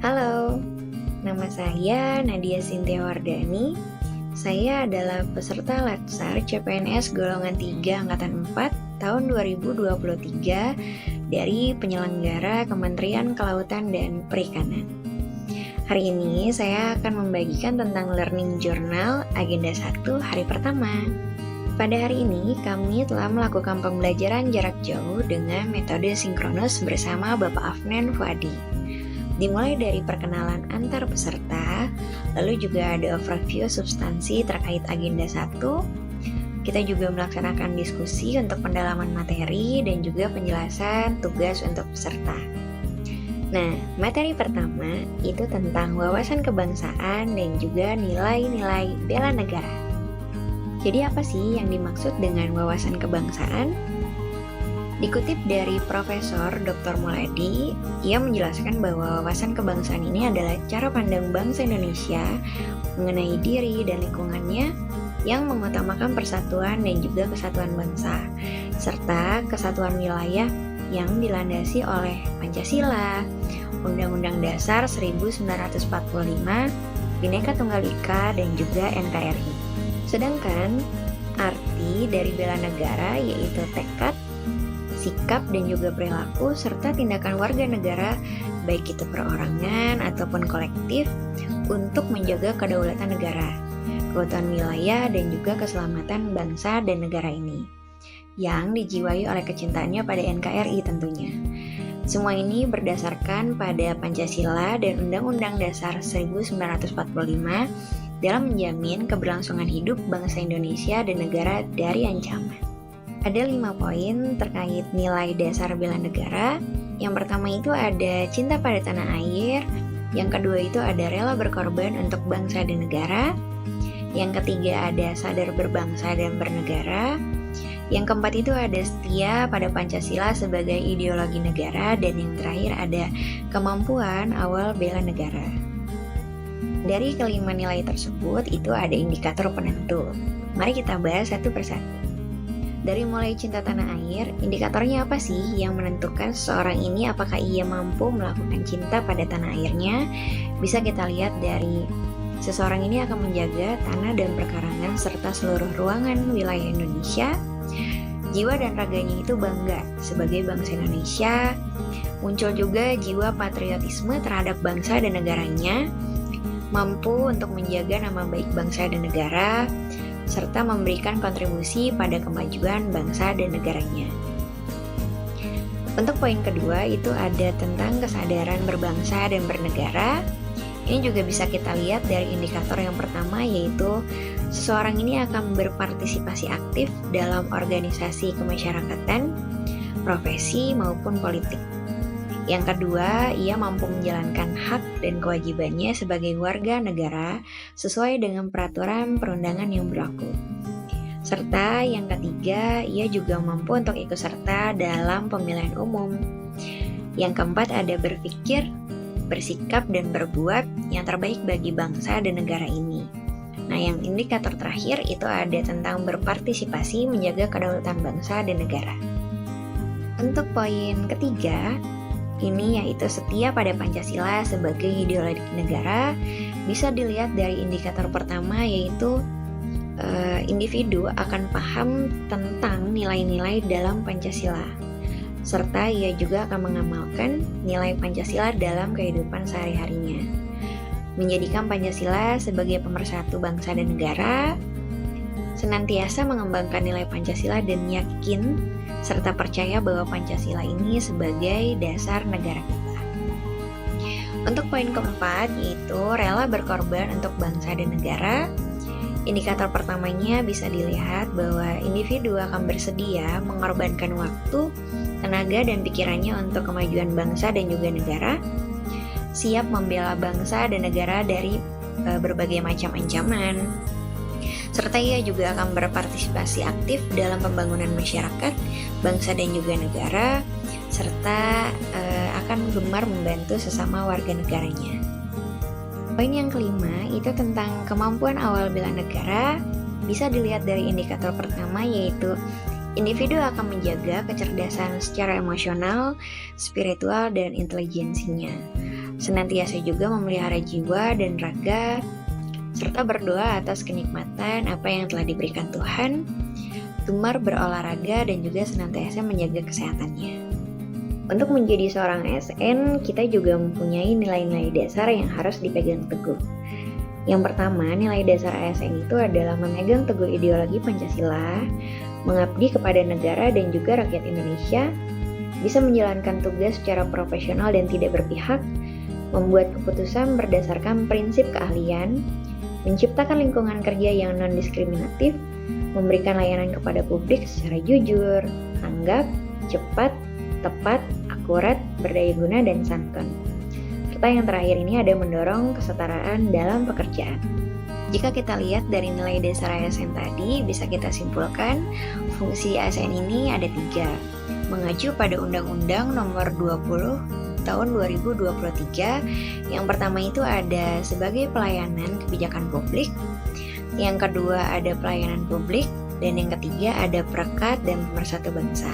Halo, nama saya Nadia Sintia Wardani. Saya adalah peserta Latsar CPNS golongan 3 angkatan 4 tahun 2023 dari penyelenggara Kementerian Kelautan dan Perikanan. Hari ini saya akan membagikan tentang Learning Journal Agenda 1 hari pertama. Pada hari ini, kami telah melakukan pembelajaran jarak jauh dengan metode sinkronus bersama Bapak Afnan Fuadi. Dimulai dari perkenalan antar peserta, lalu juga ada overview substansi terkait agenda 1. Kita juga melaksanakan diskusi untuk pendalaman materi dan juga penjelasan tugas untuk peserta. Nah, materi pertama itu tentang wawasan kebangsaan dan juga nilai-nilai bela negara. Jadi apa sih yang dimaksud dengan wawasan kebangsaan? Dikutip dari Profesor Dr. Muladi, ia menjelaskan bahwa wawasan kebangsaan ini adalah cara pandang bangsa Indonesia mengenai diri dan lingkungannya yang mengutamakan persatuan dan juga kesatuan bangsa, serta kesatuan wilayah yang dilandasi oleh Pancasila, Undang-Undang Dasar 1945, Bhinneka Tunggal Ika, dan juga NKRI. Sedangkan arti dari bela negara yaitu tekad, sikap dan juga perilaku serta tindakan warga negara baik itu perorangan ataupun kolektif untuk menjaga kedaulatan negara, keutuhan wilayah dan juga keselamatan bangsa dan negara ini yang dijiwai oleh kecintaannya pada NKRI tentunya. Semua ini berdasarkan pada Pancasila dan Undang-Undang Dasar 1945 dalam menjamin keberlangsungan hidup bangsa Indonesia dan negara dari ancaman. Ada 5 poin terkait nilai dasar bela negara. Yang pertama itu ada cinta pada tanah air. Yang kedua itu ada rela berkorban untuk bangsa dan negara. Yang ketiga ada sadar berbangsa dan bernegara. Yang keempat itu ada setia pada Pancasila sebagai ideologi negara. Dan yang terakhir ada kemampuan awal bela negara. Dari kelima nilai tersebut itu ada indikator penentu. Mari kita bahas satu persatu. Dari mulai cinta tanah air, indikatornya apa sih yang menentukan seseorang ini apakah ia mampu melakukan cinta pada tanah airnya? Bisa kita lihat dari seseorang ini akan menjaga tanah dan perkarangan serta seluruh ruangan wilayah Indonesia. Jiwa dan raganya itu bangga sebagai bangsa Indonesia. Muncul juga jiwa patriotisme terhadap bangsa dan negaranya, mampu untuk menjaga nama baik bangsa dan negara, serta memberikan kontribusi pada kemajuan bangsa dan negaranya. Untuk poin kedua itu ada tentang kesadaran berbangsa dan bernegara. Ini juga bisa kita lihat dari indikator yang pertama, yaitu seseorang ini akan berpartisipasi aktif dalam organisasi kemasyarakatan, profesi maupun politik. Yang kedua, ia mampu menjalankan hak dan kewajibannya sebagai warga negara sesuai dengan peraturan perundangan yang berlaku. Serta yang ketiga, ia juga mampu untuk ikut serta dalam pemilihan umum. Yang keempat ada berpikir, bersikap dan berbuat yang terbaik bagi bangsa dan negara ini. Nah, yang indikator terakhir itu ada tentang berpartisipasi menjaga kedaulatan bangsa dan negara. Untuk poin ketiga, ini yaitu setia pada Pancasila sebagai ideologi negara. Bisa dilihat dari indikator pertama, yaitu individu akan paham tentang nilai-nilai dalam Pancasila, serta ia juga akan mengamalkan nilai Pancasila dalam kehidupan sehari-harinya, menjadikan Pancasila sebagai pemersatu bangsa dan negara, senantiasa mengembangkan nilai Pancasila dan yakin serta percaya bahwa Pancasila ini sebagai dasar negara kita. Untuk poin keempat yaitu rela berkorban untuk bangsa dan negara. Indikator pertamanya bisa dilihat bahwa individu akan bersedia mengorbankan waktu, tenaga dan pikirannya untuk kemajuan bangsa dan juga negara, siap membela bangsa dan negara dari berbagai macam ancaman, serta ia juga akan berpartisipasi aktif dalam pembangunan masyarakat, bangsa dan juga negara, serta akan gemar membantu sesama warga negaranya. Poin yang kelima itu tentang kemampuan awal bela negara. Bisa dilihat dari indikator pertama, yaitu individu akan menjaga kecerdasan secara emosional, spiritual, dan intelijensinya, senantiasa juga memelihara jiwa dan raga, serta berdoa atas kenikmatan apa yang telah diberikan Tuhan, gemar berolahraga, dan juga senantiasa menjaga kesehatannya. Untuk menjadi seorang ASN, kita juga mempunyai nilai-nilai dasar yang harus dipegang teguh. Yang pertama, nilai dasar ASN itu adalah memegang teguh ideologi Pancasila, mengabdi kepada negara dan juga rakyat Indonesia, bisa menjalankan tugas secara profesional dan tidak berpihak, membuat keputusan berdasarkan prinsip keahlian, menciptakan lingkungan kerja yang non-diskriminatif, memberikan layanan kepada publik secara jujur, tanggap, cepat, tepat, akurat, berdaya guna, dan santun. Serta yang terakhir ini ada mendorong kesetaraan dalam pekerjaan. Jika kita lihat dari nilai dasar ASN tadi, bisa kita simpulkan fungsi ASN ini ada 3. Mengacu pada Undang-Undang Nomor 20 Tahun 2023, yang pertama itu ada sebagai pelayanan kebijakan publik, yang kedua ada pelayanan publik, dan yang ketiga ada perekat dan pemersatu bangsa.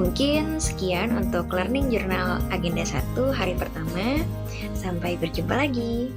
Mungkin sekian untuk Learning Journal Agenda 1 hari pertama. Sampai berjumpa lagi.